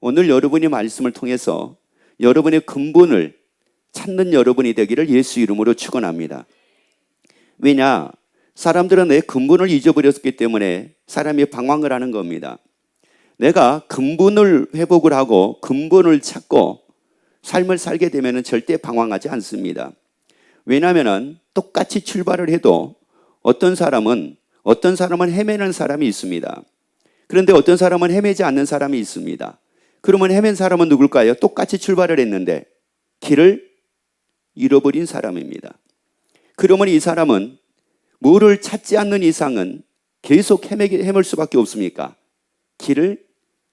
오늘 여러분이 말씀을 통해서 여러분의 근본을 찾는 여러분이 되기를 예수 이름으로 축원합니다. 왜냐? 사람들은 내 근본을 잊어버렸기 때문에 사람이 방황을 하는 겁니다. 내가 근본을 회복을 하고 근본을 찾고 삶을 살게 되면 절대 방황하지 않습니다. 왜냐하면 똑같이 출발을 해도 어떤 사람은 헤매는 사람이 있습니다. 그런데 어떤 사람은 헤매지 않는 사람이 있습니다. 그러면 헤맨 사람은 누굴까요? 똑같이 출발을 했는데 길을 잃어버린 사람입니다. 그러면 이 사람은 뭐를 찾지 않는 이상은 계속 헤맬 수밖에 없습니까? 길을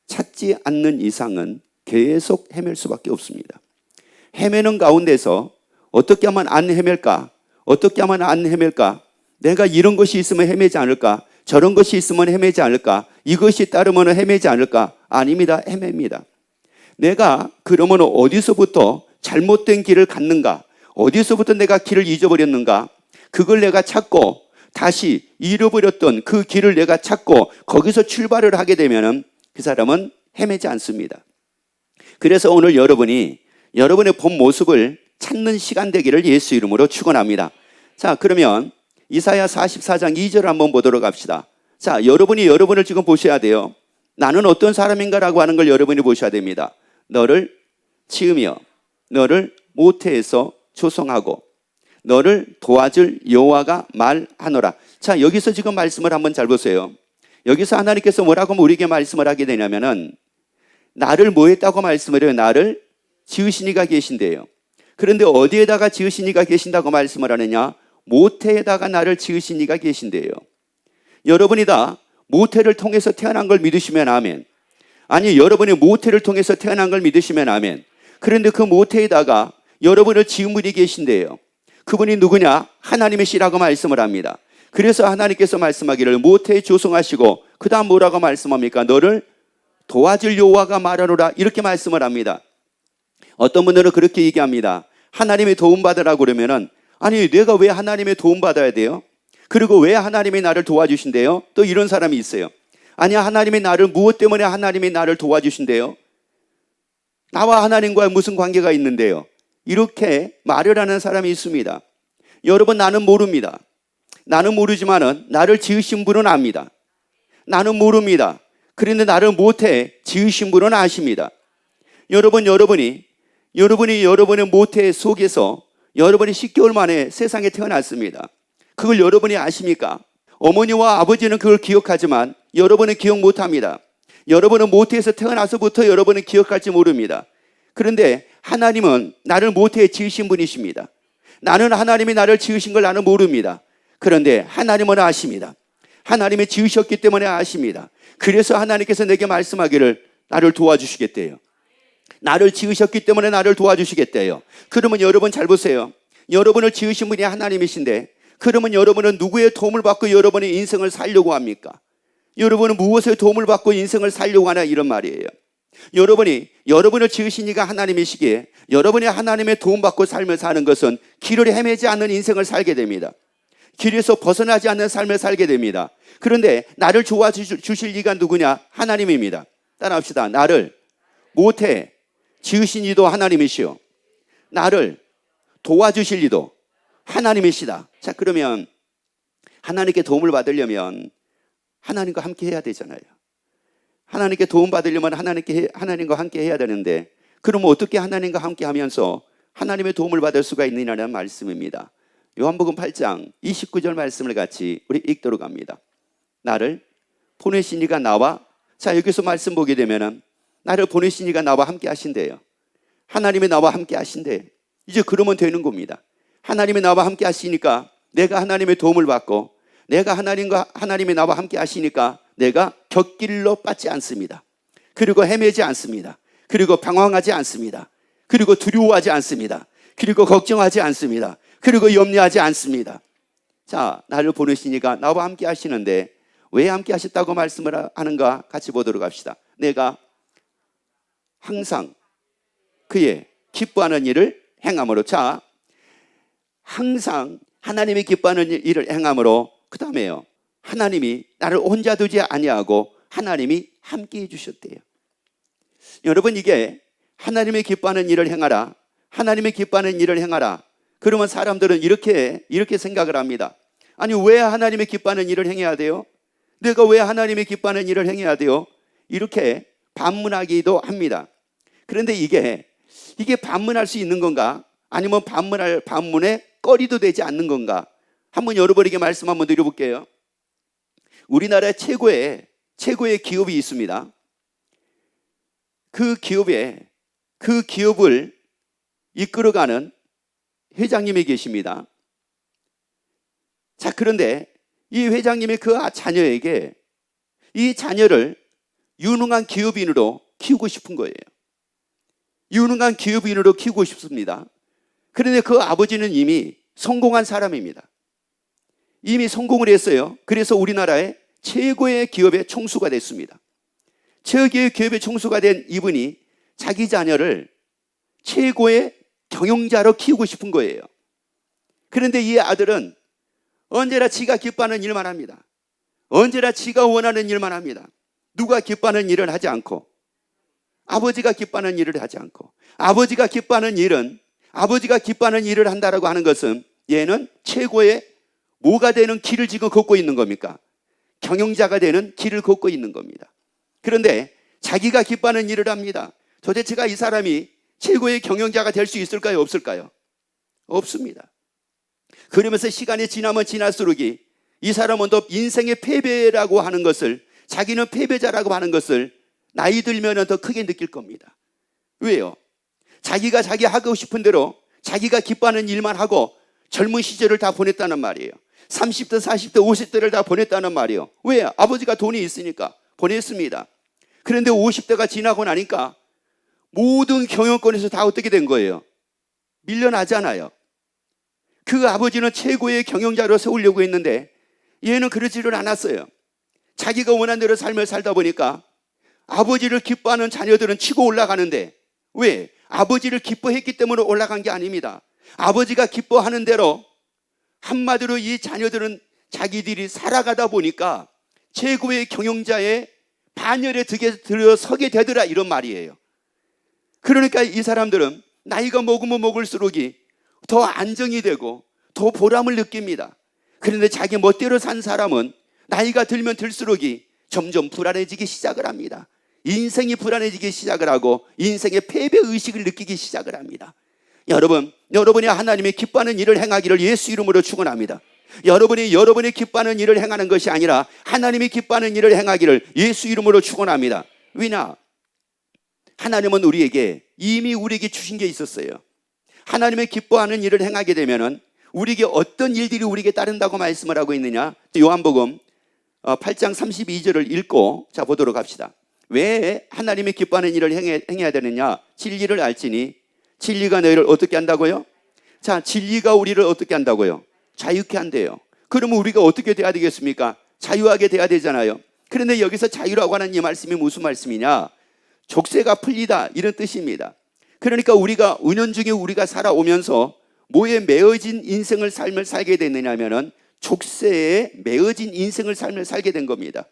찾지 않는 이상은 계속 헤맬 수밖에 없습니다. 헤매는 가운데서 어떻게 하면 안 헤맬까? 어떻게 하면 안 헤맬까? 내가 이런 것이 있으면 헤매지 않을까? 저런 것이 있으면 헤매지 않을까? 이것이 따르면 헤매지 않을까? 아닙니다. 헤맵니다. 내가 그러면 어디서부터 잘못된 길을 갔는가? 어디서부터 내가 길을 잊어버렸는가? 그걸 내가 찾고 다시 잃어버렸던 그 길을 내가 찾고 거기서 출발을 하게 되면 그 사람은 헤매지 않습니다. 그래서 오늘 여러분이 여러분의 본 모습을 찾는 시간 되기를 예수 이름으로 축원합니다. 자, 그러면 이사야 44장 2절 한번 보도록 합시다. 자, 여러분이 여러분을 지금 보셔야 돼요. 나는 어떤 사람인가라고 하는 걸 여러분이 보셔야 됩니다. 너를 치으며 너를 모태에서 조성하고 너를 도와줄 여호와가 말하노라. 자, 여기서 지금 말씀을 한번 잘 보세요. 여기서 하나님께서 뭐라고 우리에게 말씀을 하게 되냐면은 나를 뭐 했다고 말씀을 해요? 나를 지으신 이가 계신대요. 그런데 어디에다가 지으신 이가 계신다고 말씀을 하느냐? 모태에다가 나를 지으신 이가 계신대요. 여러분이 다 모태를 통해서 태어난 걸 믿으시면 아멘. 아니, 여러분이 모태를 통해서 태어난 걸 믿으시면 아멘. 그런데 그 모태에다가 여러분을 지은 분이 계신대요. 그분이 누구냐? 하나님이시라고 말씀을 합니다. 그래서 하나님께서 말씀하기를 모태에 조성하시고 그 다음 뭐라고 말씀합니까? 너를 도와줄 여호와가 말하노라 이렇게 말씀을 합니다. 어떤 분들은 그렇게 얘기합니다. 하나님의 도움 받으라고 그러면은 아니 내가 왜 하나님의 도움 받아야 돼요? 그리고 왜 하나님이 나를 도와주신대요? 또 이런 사람이 있어요. 아니야, 하나님이 나를 무엇 때문에 하나님이 나를 도와주신대요? 나와 하나님과 무슨 관계가 있는데요? 이렇게 말을 하는 사람이 있습니다. 여러분, 나는 모릅니다. 나는 모르지만은 나를 지으신 분은 압니다. 나는 모릅니다. 그런데 나를 모태에 지으신 분은 아십니다. 여러분의 모태 속에서 여러분이 10개월 만에 세상에 태어났습니다. 그걸 여러분이 아십니까? 어머니와 아버지는 그걸 기억하지만 여러분은 기억 못합니다. 여러분은 모태에서 태어나서부터 여러분은 기억할지 모릅니다. 그런데 하나님은 나를 모태에 지으신 분이십니다. 나는 하나님이 나를 지으신 걸 나는 모릅니다. 그런데 하나님은 아십니다. 하나님이 지으셨기 때문에 아십니다. 그래서 하나님께서 내게 말씀하기를 나를 도와주시겠대요. 나를 지으셨기 때문에 나를 도와주시겠대요. 그러면 여러분 잘 보세요. 여러분을 지으신 분이 하나님이신데 그러면 여러분은 누구의 도움을 받고 여러분의 인생을 살려고 합니까? 여러분은 무엇의 도움을 받고 인생을 살려고 하나 이런 말이에요. 여러분을 지으신 이가 하나님이시기에 여러분이 하나님의 도움받고 삶을 사는 것은 길을 헤매지 않는 인생을 살게 됩니다. 길에서 벗어나지 않는 삶을 살게 됩니다. 그런데 나를 도와주실 이가 누구냐? 하나님입니다. 따라합시다. 나를 모태 지으신 이도 하나님이시요 나를 도와주실 이도 하나님이시다. 자, 그러면 하나님께 도움을 받으려면 하나님과 함께 해야 되잖아요. 하나님께 도움 받으려면 하나님과 함께 해야 되는데 그러면 어떻게 하나님과 함께 하면서 하나님의 도움을 받을 수가 있느냐는 말씀입니다. 요한복음 8장 29절 말씀을 같이 우리 읽도록 합니다. 나를 보내신 이가 나와, 자, 여기서 말씀 보게 되면은 나를 보내신 이가 나와 함께 하신대요. 하나님이 나와 함께 하신대. 이제 그러면 되는 겁니다. 하나님이 나와 함께 하시니까 내가 하나님의 도움을 받고 내가 하나님이 나와 함께 하시니까 내가 곁길로 빠지지 않습니다. 그리고 헤매지 않습니다. 그리고 방황하지 않습니다. 그리고 두려워하지 않습니다. 그리고 걱정하지 않습니다. 그리고 염려하지 않습니다. 자, 나를 보내시니까 나와 함께 하시는데 왜 함께 하셨다고 말씀을 하는가 같이 보도록 합시다. 내가 항상 그의 기뻐하는 일을 행함으로. 자, 항상 하나님이 기뻐하는 일을 행함으로 그 다음에요. 하나님이 나를 혼자 두지 아니하고 하나님이 함께 해주셨대요. 여러분, 이게 하나님의 기뻐하는 일을 행하라, 하나님의 기뻐하는 일을 행하라. 그러면 사람들은 이렇게 생각을 합니다. 아니, 왜 하나님의 기뻐하는 일을 행해야 돼요? 내가 왜 하나님의 기뻐하는 일을 행해야 돼요? 이렇게 반문하기도 합니다. 그런데 이게 반문할 수 있는 건가? 아니면 반문할 반문에 꺼리도 되지 않는 건가? 한번 여러분에게 말씀 한번 드려볼게요. 우리나라 최고의 기업이 있습니다. 그 기업을 이끌어가는 회장님이 계십니다. 자, 그런데 이 회장님이 그 자녀에게 이 자녀를 유능한 기업인으로 키우고 싶은 거예요. 유능한 기업인으로 키우고 싶습니다. 그런데 그 아버지는 이미 성공한 사람입니다. 이미 성공을 했어요. 그래서 우리나라의 최고의 기업의 총수가 됐습니다. 최고의 기업의 총수가 된 이분이 자기 자녀를 최고의 경영자로 키우고 싶은 거예요. 그런데 이 아들은 언제나 지가 기뻐하는 일만 합니다. 언제나 지가 원하는 일만 합니다. 누가 기뻐하는 일을 하지 않고, 아버지가 기뻐하는 일을 하지 않고, 아버지가 기뻐하는 일을 한다라고 하는 것은 얘는 최고의 뭐가 되는 길을 지금 걷고 있는 겁니까? 경영자가 되는 길을 걷고 있는 겁니다. 그런데 자기가 기뻐하는 일을 합니다. 도대체가 이 사람이 최고의 경영자가 될 수 있을까요? 없을까요? 없습니다. 그러면서 시간이 지나면 지날수록 이 사람은 더 인생의 패배라고 하는 것을, 자기는 패배자라고 하는 것을 나이 들면 더 크게 느낄 겁니다. 왜요? 자기가 자기 하고 싶은 대로 자기가 기뻐하는 일만 하고 젊은 시절을 다 보냈다는 말이에요. 30대, 40대, 50대를 다 보냈다는 말이에요. 왜? 아버지가 돈이 있으니까 보냈습니다. 그런데 50대가 지나고 나니까 모든 경영권에서 다 어떻게 된 거예요? 밀려나잖아요. 그 아버지는 최고의 경영자로 세우려고 했는데 얘는 그러지를 않았어요. 자기가 원하는 대로 삶을 살다 보니까 아버지를 기뻐하는 자녀들은 치고 올라가는데, 왜? 아버지를 기뻐했기 때문에 올라간 게 아닙니다. 아버지가 기뻐하는 대로, 한마디로 이 자녀들은 자기들이 살아가다 보니까 최고의 경영자의 반열에 들어서게 되더라, 이런 말이에요. 그러니까 이 사람들은 나이가 먹으면 먹을수록 더 안정이 되고 더 보람을 느낍니다. 그런데 자기 멋대로 산 사람은 나이가 들면 들수록 점점 불안해지기 시작을 합니다. 인생이 불안해지기 시작을 하고 인생의 패배의식을 느끼기 시작을 합니다. 여러분이 하나님의 기뻐하는 일을 행하기를 예수 이름으로 축원합니다. 여러분이 기뻐하는 일을 행하는 것이 아니라 하나님이 기뻐하는 일을 행하기를 예수 이름으로 축원합니다. 왜냐? 하나님은 이미 우리에게 주신 게 있었어요. 하나님의 기뻐하는 일을 행하게 되면은 우리에게 어떤 일들이 우리에게 따른다고 말씀을 하고 있느냐? 요한복음 8장 32절을 읽고 보도록 합시다. 왜 하나님의 기뻐하는 일을 행해야 되느냐? 진리를 알지니 진리가 너희를 어떻게 한다고요? 자, 진리가 우리를 어떻게 한다고요? 자유케 한대요. 그러면 우리가 어떻게 돼야 되겠습니까? 자유하게 돼야 되잖아요. 그런데 여기서 자유라고 하는 이 말씀이 무슨 말씀이냐? 족쇄가 풀리다, 이런 뜻입니다. 그러니까 우리가 은연중에 우리가 살아오면서 뭐에 매어진 삶을 살게 됐느냐면은 족쇄에 매어진 삶을 살게 된 겁니다.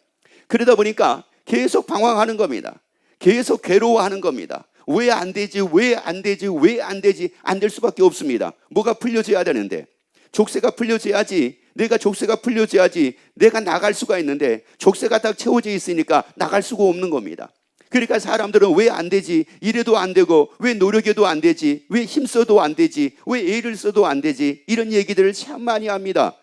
그러다 보니까 계속 방황하는 겁니다. 계속 괴로워하는 겁니다. 왜 안 되지? 안 될 수밖에 없습니다. 뭐가 풀려져야 되는데, 족쇄가 풀려져야지, 내가 나갈 수가 있는데 족쇄가 딱 채워져 있으니까 나갈 수가 없는 겁니다. 그러니까 사람들은 왜 안 되지? 이래도 안 되고, 왜 노력해도 안 되지? 왜 힘써도 안 되지? 왜 애를 써도 안 되지? 이런 얘기들을 참 많이 합니다.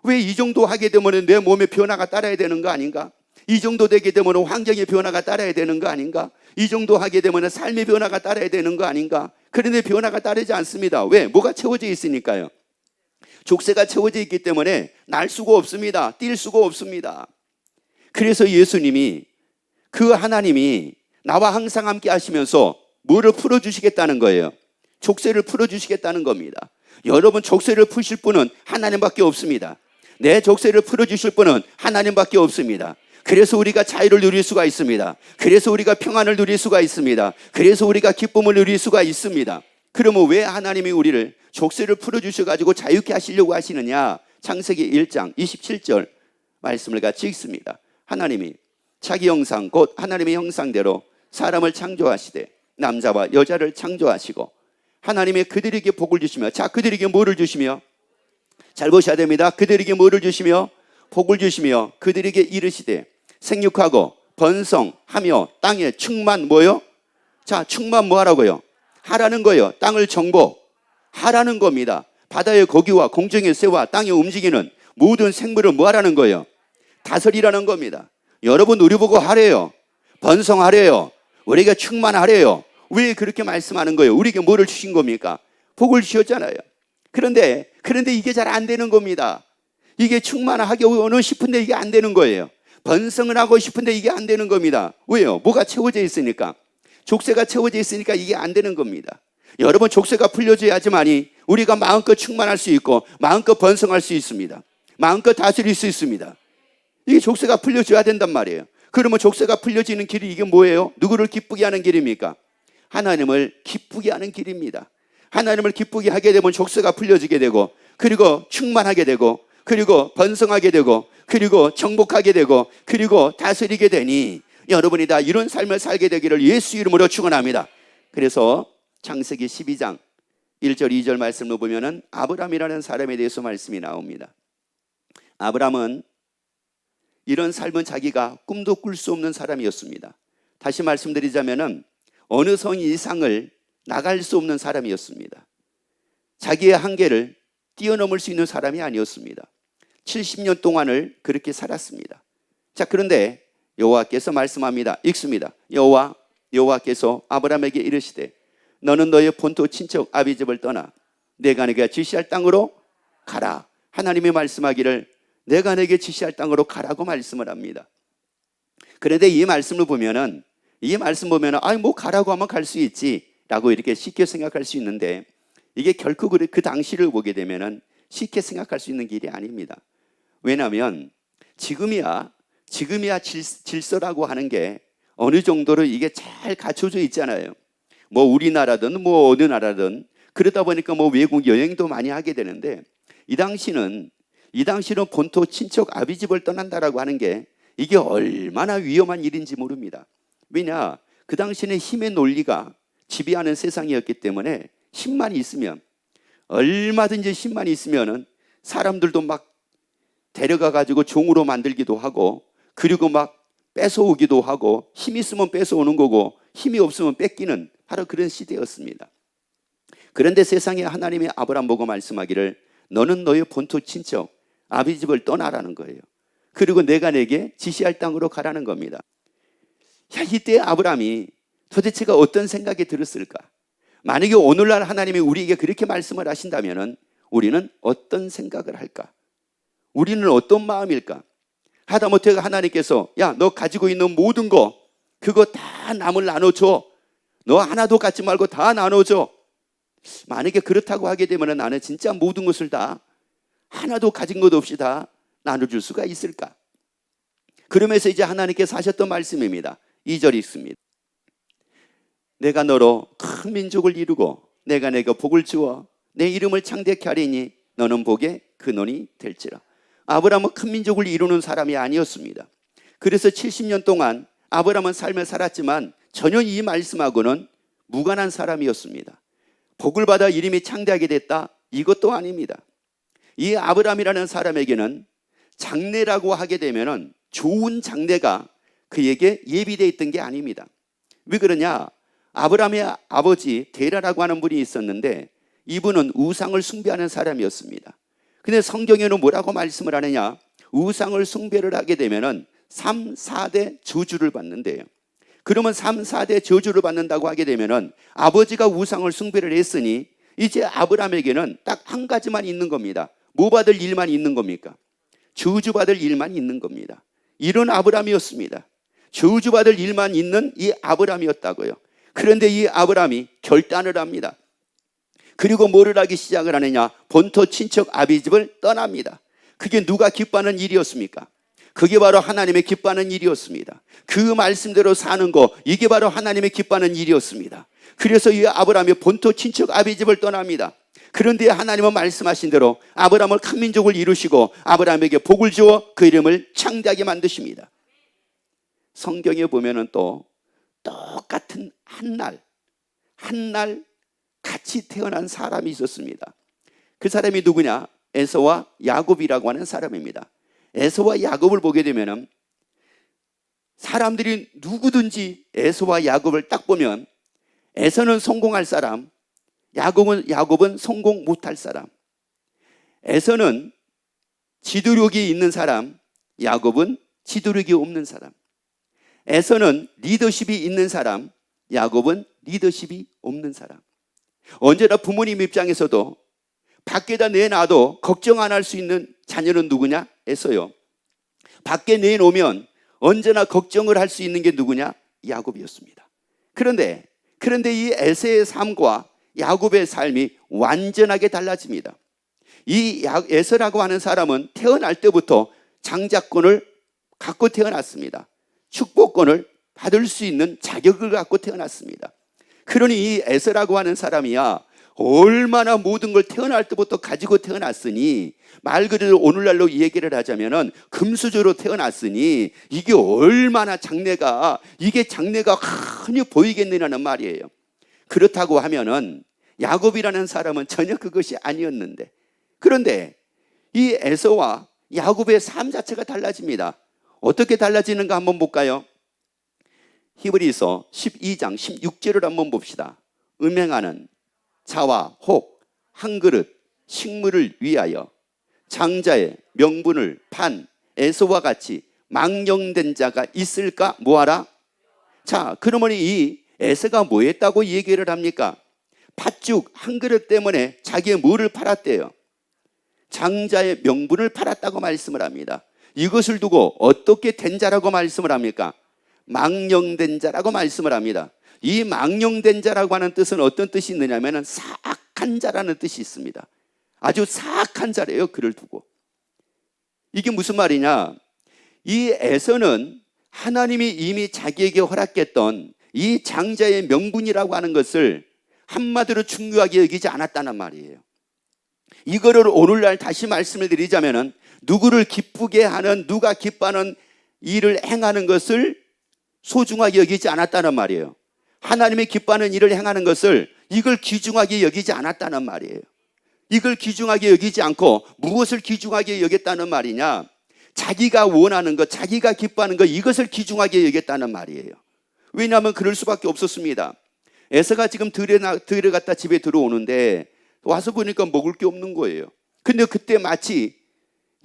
왜 이 정도 하게 되면 내 몸의 변화가 따라야 되는 거 아닌가? 이 정도 되게 되면 환경의 변화가 따라야 되는 거 아닌가? 이 정도 하게 되면 삶의 변화가 따라야 되는 거 아닌가? 그런데 변화가 따르지 않습니다. 왜? 뭐가 채워져 있으니까요. 족쇄가 채워져 있기 때문에 날 수가 없습니다. 뛸 수가 없습니다. 그래서 예수님이, 그 하나님이 나와 항상 함께 하시면서 뭐를 풀어주시겠다는 거예요? 족쇄를 풀어주시겠다는 겁니다. 여러분, 족쇄를 푸실 분은 하나님밖에 없습니다. 내 족쇄를 풀어주실 분은 하나님밖에 없습니다. 그래서 우리가 자유를 누릴 수가 있습니다. 그래서 우리가 평안을 누릴 수가 있습니다. 그래서 우리가 기쁨을 누릴 수가 있습니다. 그러면 왜 하나님이 우리를 족쇄를 풀어주셔가지고 자유케 하시려고 하시느냐? 창세기 1장 27절 말씀을 같이 읽습니다. 하나님이 자기 형상, 곧 하나님의 형상대로 사람을 창조하시되 남자와 여자를 창조하시고 하나님의 그들에게 복을 주시며, 자, 그들에게 뭐를 주시며, 잘 보셔야 됩니다. 그들에게 뭐를 주시며 복을 주시며 그들에게 이르시되 생육하고 번성하며 땅에 충만 뭐요? 자, 충만 뭐 하라고요? 하라는 거예요. 땅을 정복하라는 겁니다. 바다의 고기와 공중의 새와 땅에 움직이는 모든 생물을 뭐 하라는 거예요? 다스리라는 겁니다. 여러분, 우리 보고 하래요. 번성하래요. 우리가 충만하래요. 왜 그렇게 말씀하는 거예요? 우리에게 뭐를 주신 겁니까? 복을 주셨잖아요. 그런데 이게 잘 안 되는 겁니다. 이게 충만하고 싶은데 이게 안 되는 거예요. 번성을 하고 싶은데 이게 안 되는 겁니다. 왜요? 뭐가 채워져 있으니까. 족쇄가 채워져 있으니까 이게 안 되는 겁니다. 여러분, 족쇄가 풀려져야지만이 우리가 마음껏 충만할 수 있고 마음껏 번성할 수 있습니다. 마음껏 다스릴 수 있습니다. 이게 족쇄가 풀려져야 된단 말이에요. 그러면 족쇄가 풀려지는 길이 이게 뭐예요? 누구를 기쁘게 하는 길입니까? 하나님을 기쁘게 하는 길입니다. 하나님을 기쁘게 하게 되면 족쇄가 풀려지게 되고, 그리고 충만하게 되고, 그리고 번성하게 되고, 그리고 정복하게 되고, 그리고 다스리게 되니 여러분이 다 이런 삶을 살게 되기를 예수 이름으로 축원합니다. 그래서 창세기 12장 1절 2절 말씀을 보면은 아브람이라는 사람에 대해서 말씀이 나옵니다. 아브람은 이런 삶은 자기가 꿈도 꿀 수 없는 사람이었습니다. 다시 말씀드리자면은 어느 성 이상을 나갈 수 없는 사람이었습니다. 자기의 한계를 뛰어넘을 수 있는 사람이 아니었습니다. 70년 동안을 그렇게 살았습니다. 자, 그런데 여호와께서 말씀합니다. 읽습니다. 여호와께서 아브람에게 이르시되 너는 너의 본토 친척 아비집을 떠나 내가 내게 지시할 땅으로 가라. 하나님이 말씀하기를 내가 내게 지시할 땅으로 가라고 말씀을 합니다. 그런데 이 말씀 보면은 뭐 가라고 하면 갈 수 있지라고 이렇게 쉽게 생각할 수 있는데, 이게 결코 그 당시를 보게 되면은 쉽게 생각할 수 있는 길이 아닙니다. 왜냐하면 지금이야 질서라고 하는 게 어느 정도로 이게 잘 갖춰져 있잖아요. 뭐 우리나라든 뭐 어느 나라든 그러다 보니까 뭐 외국 여행도 많이 하게 되는데, 이 당시는 본토 친척 아비집을 떠난다라고 하는 게 이게 얼마나 위험한 일인지 모릅니다. 왜냐, 그 당시는 힘의 논리가 지배하는 세상이었기 때문에 힘만 있으면, 얼마든지 힘만 있으면은 사람들도 막 데려가 가지고 종으로 만들기도 하고, 그리고 막 뺏어오기도 하고, 힘 있으면 뺏어오는 거고 힘이 없으면 뺏기는 바로 그런 시대였습니다. 그런데 세상에 하나님이 아브람 보고 말씀하기를 너는 너의 본토 친척 아비집을 떠나라는 거예요. 그리고 내가 내게 지시할 땅으로 가라는 겁니다. 야, 이때 아브람이 도대체가 어떤 생각이 들었을까? 만약에 오늘날 하나님이 우리에게 그렇게 말씀을 하신다면 우리는 어떤 생각을 할까? 우리는 어떤 마음일까? 하다못해 하나님께서 야, 너 가지고 있는 모든 거 그거 다 남을 나눠줘. 너 하나도 갖지 말고 다 나눠줘. 만약에 그렇다고 하게 되면 나는 진짜 모든 것을 다 하나도 가진 것 없이 다 나눠줄 수가 있을까? 그러면서 이제 하나님께서 하셨던 말씀입니다. 2절 읽습니다. 내가 너로 큰 민족을 이루고 내가 내게 복을 주어 내 이름을 창대케 하리니 너는 복의 근원이 될지라. 아브라함은 큰 민족을 이루는 사람이 아니었습니다. 그래서 70년 동안 아브라함은 삶을 살았지만 전혀 이 말씀하고는 무관한 사람이었습니다. 복을 받아 이름이 창대하게 됐다? 이것도 아닙니다. 이 아브라함이라는 사람에게는 장래라고 하게 되면은 좋은 장래가 그에게 예비되어 있던 게 아닙니다. 왜 그러냐? 아브라함의 아버지 데라라고 하는 분이 있었는데 이분은 우상을 숭배하는 사람이었습니다. 근데 성경에는 뭐라고 말씀을 하느냐? 우상을 숭배를 하게 되면은 3, 4대 저주를 받는데요. 그러면 3, 4대 저주를 받는다고 하게 되면은 아버지가 우상을 숭배를 했으니 이제 아브라함에게는 딱 한 가지만 있는 겁니다. 뭐 받을 일만 있는 겁니까? 저주받을 일만 있는 겁니다. 이런 아브라함이었습니다. 저주받을 일만 있는 이 아브라함이었다고요. 그런데 이 아브라함이 결단을 합니다. 그리고 뭐를 하기 시작을 하느냐? 본토 친척 아비집을 떠납니다. 그게 누가 기뻐하는 일이었습니까? 그게 바로 하나님의 기뻐하는 일이었습니다. 그 말씀대로 사는 거, 이게 바로 하나님의 기뻐하는 일이었습니다. 그래서 이 아브라함이 본토 친척 아비집을 떠납니다. 그런데 하나님은 말씀하신 대로 아브라함을 큰 민족을 이루시고 아브라함에게 복을 주어 그 이름을 창대하게 만드십니다. 성경에 보면은 또 한날 같이 태어난 사람이 있었습니다. 그 사람이 누구냐? 에서와 야곱이라고 하는 사람입니다. 에서와 야곱을 보게 되면 사람들이 누구든지 에서와 야곱을 딱 보면 에서는 성공할 사람, 야곱은 성공 못할 사람. 에서는 지도력이 있는 사람, 야곱은 지도력이 없는 사람. 에서는 리더십이 있는 사람, 야곱은 리더십이 없는 사람. 언제나 부모님 입장에서도 밖에다 내놔도 걱정 안 할 수 있는 자녀는 누구냐? 에서요. 밖에 내놓으면 언제나 걱정을 할 수 있는 게 누구냐? 야곱이었습니다. 그런데 이 에서의 삶과 야곱의 삶이 완전하게 달라집니다. 이 에서라고 하는 사람은 태어날 때부터 장자권을 갖고 태어났습니다. 축복권을 받을 수 있는 자격을 갖고 태어났습니다. 그러니 이 에서라고 하는 사람이야 얼마나 모든 걸 태어날 때부터 가지고 태어났으니, 말 그대로 오늘날로 이 얘기를 하자면은 금수저로 태어났으니 이게 얼마나 장래가 흔히 보이겠느냐는 말이에요. 그렇다고 하면은 야곱이라는 사람은 전혀 그것이 아니었는데, 그런데 이 에서와 야곱의 삶 자체가 달라집니다. 어떻게 달라지는가 한번 볼까요? 히브리서 12장 16절을 한번 봅시다. 음행하는 자와 혹 한 그릇 식물을 위하여 장자의 명분을 판 에서와 같이 망령된 자가 있을까? 뭐하라? 자, 그러면 이 에서가 뭐 했다고 얘기를 합니까? 팥죽 한 그릇 때문에 자기의 뭐를 팔았대요? 장자의 명분을 팔았다고 말씀을 합니다. 이것을 두고 어떻게 된 자라고 말씀을 합니까? 망령된 자라고 말씀을 합니다. 이 망령된 자라고 하는 뜻은 어떤 뜻이 있느냐면 사악한 자라는 뜻이 있습니다. 아주 사악한 자래요, 그를 두고. 이게 무슨 말이냐? 이 에서는 하나님이 이미 자기에게 허락했던 이 장자의 명분이라고 하는 것을 한마디로 중요하게 여기지 않았다는 말이에요. 이거를 오늘날 다시 말씀을 드리자면은 누구를 기쁘게 하는, 누가 기뻐하는 일을 행하는 것을 소중하게 여기지 않았다는 말이에요. 하나님이 기뻐하는 일을 행하는 것을 이걸 귀중하게 여기지 않았다는 말이에요. 이걸 귀중하게 여기지 않고 무엇을 귀중하게 여겼다는 말이냐? 자기가 원하는 것, 자기가 기뻐하는 것, 이것을 귀중하게 여겼다는 말이에요. 왜냐하면 그럴 수밖에 없었습니다. 에서가 지금 들에 갔다 집에 들어오는데 와서 보니까 먹을 게 없는 거예요. 근데 그때 마치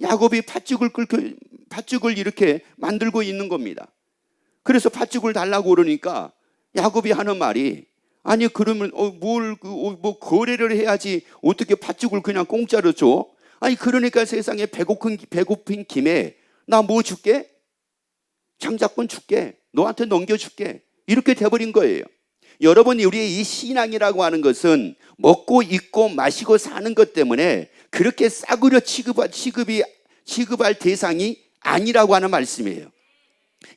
야곱이 팥죽을 이렇게 만들고 있는 겁니다. 그래서 팥죽을 달라고 그러니까 야곱이 하는 말이, 아니 그러면 뭐 거래를 해야지 어떻게 팥죽을 그냥 공짜로 줘? 아니 그러니까 세상에 배고픈 김에 나 뭐 줄게? 장자권 줄게. 너한테 넘겨줄게. 이렇게 돼버린 거예요. 여러분, 우리의 이 신앙이라고 하는 것은 먹고 입고 마시고 사는 것 때문에 그렇게 싸구려 취급할 대상이 아니라고 하는 말씀이에요.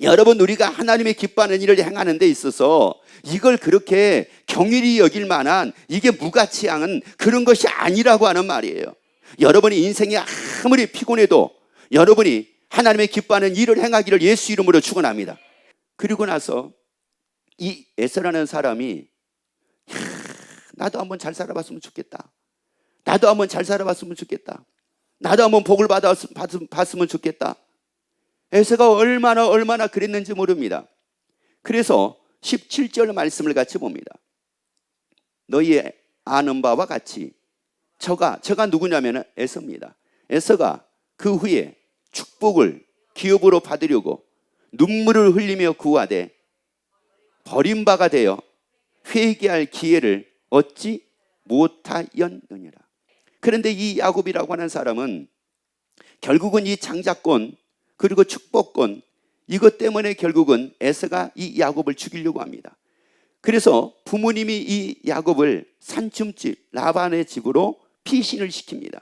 여러분, 우리가 하나님의 기뻐하는 일을 행하는 데 있어서 이걸 그렇게 경일이 여길 만한, 이게 무가치한 그런 것이 아니라고 하는 말이에요. 여러분이 인생이 아무리 피곤해도 여러분이 하나님의 기뻐하는 일을 행하기를 예수 이름으로 축원합니다. 그리고 나서 이 에서라는 사람이 나도 한번 잘 살아봤으면 좋겠다. 나도 한번 잘 살아봤으면 좋겠다. 나도 한번 복을 받았으면 좋겠다. 에서가 얼마나 그랬는지 모릅니다. 그래서 17절 말씀을 같이 봅니다. 너희 아는 바와 같이 저가 누구냐면 에서입니다. 에서가 그 후에 축복을 기업으로 받으려고 눈물을 흘리며 구하되 버림바가 되어 회개할 기회를 얻지 못하였느니라. 그런데 이 야곱이라고 하는 사람은 결국은 이 장자권 그리고 축복권, 이것 때문에 결국은 에서가 이 야곱을 죽이려고 합니다. 그래서 부모님이 이 야곱을 산춤집 라반의 집으로 피신을 시킵니다.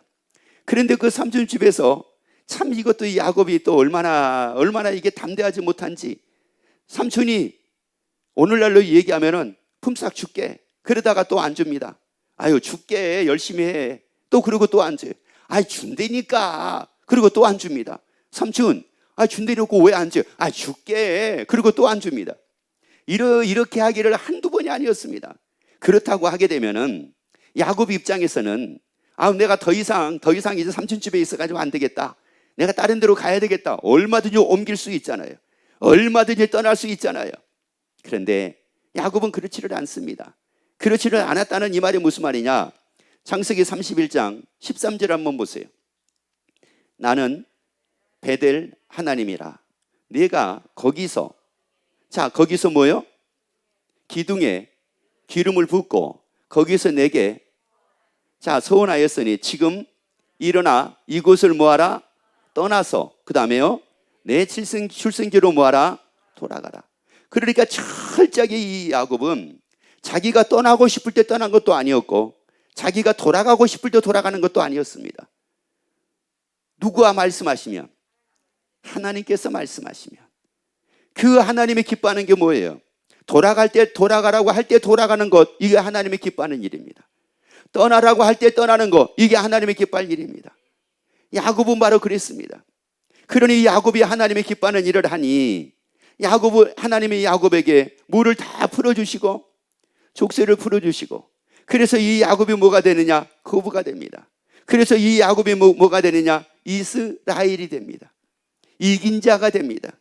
그런데 그 산춤집에서 참 이것도 야곱이 또 얼마나 이게 담대하지 못한지, 삼촌이 오늘날로 얘기하면은 품삯 줄게. 그러다가 또 안 줍니다. 아유 줄게, 열심히 해. 또 그러고 또 안 줘. 아이 준다니까. 그리고 또 안 줍니다. 삼촌, 준다놓고 왜 안 줘? 줄게. 그리고 또 안 줍니다. 이렇게 하기를 한두 번이 기쁨만이 아니었습니다. 그렇다고 하게 되면은 야곱 입장에서는 내가 더 이상 이제 삼촌 집에 있어가지고 안 되겠다. 내가 다른 데로 가야 되겠다. 얼마든지 옮길 수 있잖아요. 얼마든지 떠날 수 있잖아요. 그런데 야곱은 그렇지를 않습니다. 그렇지를 않았다는 이 말이 무슨 말이냐? 창세기 31장 13절 한번 보세요. 나는 베델 하나님이라. 내가 거기서 뭐요? 기둥에 기름을 붓고 거기서 내게 서원하였으니 지금 일어나 이곳을 뭐하라? 떠나서 그 다음에요 내 출생지로 뭐하라? 돌아가라. 그러니까 철저하게 이 야곱은 자기가 떠나고 싶을 때 떠난 것도 아니었고 자기가 돌아가고 싶을 때 돌아가는 것도 아니었습니다. 누구와 말씀하시면? 하나님께서 말씀하시면. 그 하나님이 기뻐하는 게 뭐예요? 돌아갈 때 돌아가라고 할 때 돌아가는 것, 이게 하나님이 기뻐하는 일입니다. 떠나라고 할 때 떠나는 것, 이게 하나님이 기뻐할 일입니다. 야곱은 바로 그랬습니다. 그러니 야곱이 하나님이 기뻐하는 일을 하니 하나님이 야곱에게 물을 다 풀어주시고 족쇄를 풀어주시고, 그래서 이 야곱이 뭐가 되느냐? 거부가 됩니다. 그래서 이 야곱이 뭐가 되느냐? 이스라엘이 됩니다. 이긴 자가 됩니다.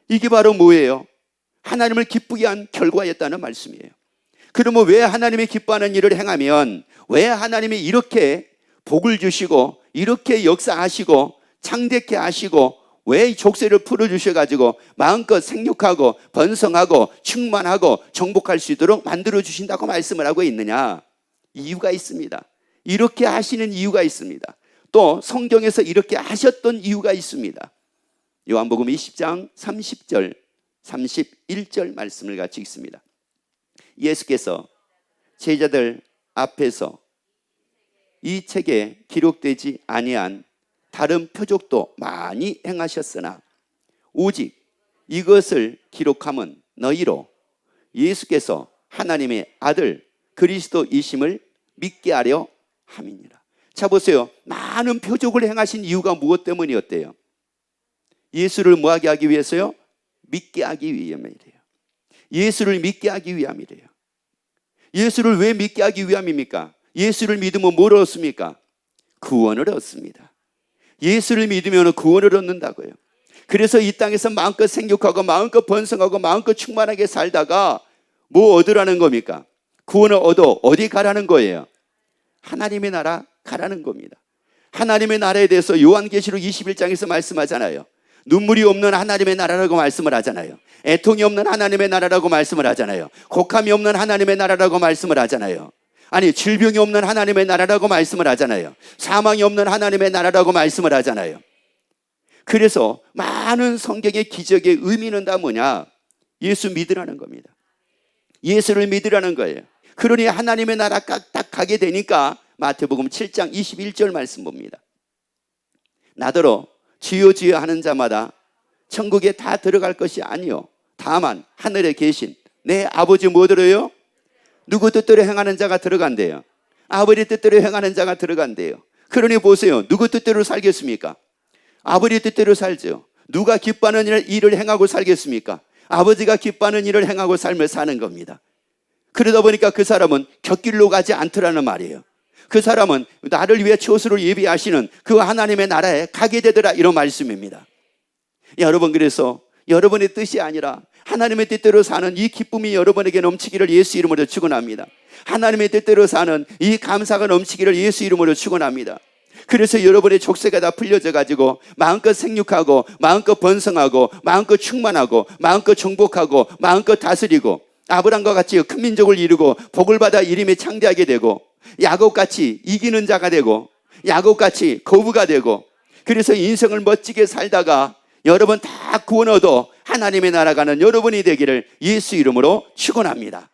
이게 바로 뭐예요? 하나님을 기쁘게 한 결과였다는 말씀이에요. 그러면 왜 하나님이 기뻐하는 일을 행하면, 왜 하나님이 이렇게 복을 주시고 이렇게 역사하시고 창대케 하시고 왜 족쇄를 풀어주셔가지고 마음껏 생육하고 번성하고 충만하고 정복할 수 있도록 만들어주신다고 말씀을 하고 있느냐? 이유가 있습니다. 이렇게 하시는 이유가 있습니다. 또 성경에서 이렇게 하셨던 이유가 있습니다. 요한복음 20장 30절 31절 말씀을 같이 읽습니다. 예수께서 제자들 앞에서 이 책에 기록되지 아니한 다른 표적도 많이 행하셨으나 오직 이것을 기록함은 너희로 예수께서 하나님의 아들 그리스도이심을 믿게 하려 함이니라. 자 보세요. 많은 표적을 행하신 이유가 무엇 때문이었대요? 예수를 뭐하게 하기 위해서요? 믿게 하기 위함이래요. 예수를 믿게 하기 위함이래요. 예수를 왜 믿게 하기 위함입니까? 예수를 믿으면 뭘 얻습니까? 구원을 얻습니다. 예수를 믿으면 구원을 얻는다고요. 그래서 이 땅에서 마음껏 생육하고 마음껏 번성하고 마음껏 충만하게 살다가 뭐 얻으라는 겁니까? 구원을 얻어 어디 가라는 거예요? 하나님의 나라 가라는 겁니다. 하나님의 나라에 대해서 요한계시록 21장에서 말씀하잖아요. 눈물이 없는 하나님의 나라라고 말씀을 하잖아요. 애통이 없는 하나님의 나라라고 말씀을 하잖아요. 곡함이 없는 하나님의 나라라고 말씀을 하잖아요. 아니, 질병이 없는 하나님의 나라라고 말씀을 하잖아요. 사망이 없는 하나님의 나라라고 말씀을 하잖아요. 그래서 많은 성경의 기적의 의미는 다 뭐냐? 예수 믿으라는 겁니다. 예수를 믿으라는 거예요. 그러니 하나님의 나라 딱 가게 되니까 마태복음 7장 21절 말씀 봅니다. 나더러 주여 주여 하는 자마다 천국에 다 들어갈 것이 아니요 다만 하늘에 계신 내 아버지 뭐 들어요? 누구 뜻대로 행하는 자가 들어간대요. 아버지 뜻대로 행하는 자가 들어간대요. 그러니 보세요. 누구 뜻대로 살겠습니까? 아버지 뜻대로 살죠. 누가 기뻐하는 일을 행하고 살겠습니까? 아버지가 기뻐하는 일을 행하고 삶을 사는 겁니다. 그러다 보니까 그 사람은 곁길로 가지 않더라는 말이에요. 그 사람은 나를 위해 처소를 예비하시는 그 하나님의 나라에 가게 되더라, 이런 말씀입니다. 여러분, 그래서 여러분의 뜻이 아니라 하나님의 뜻대로 사는 이 기쁨이 여러분에게 넘치기를 예수 이름으로 축원합니다. 하나님의 뜻대로 사는 이 감사가 넘치기를 예수 이름으로 축원합니다. 그래서 여러분의 족쇄가 다 풀려져 가지고 마음껏 생육하고 마음껏 번성하고 마음껏 충만하고 마음껏 정복하고 마음껏 다스리고 아브람과 같이 큰 민족을 이루고 복을 받아 이름이 창대하게 되고 야곱같이 이기는 자가 되고 야곱같이 거부가 되고, 그래서 인생을 멋지게 살다가 여러분 다 구원 얻어 하나님의 나라 가는 여러분이 되기를 예수 이름으로 축원합니다.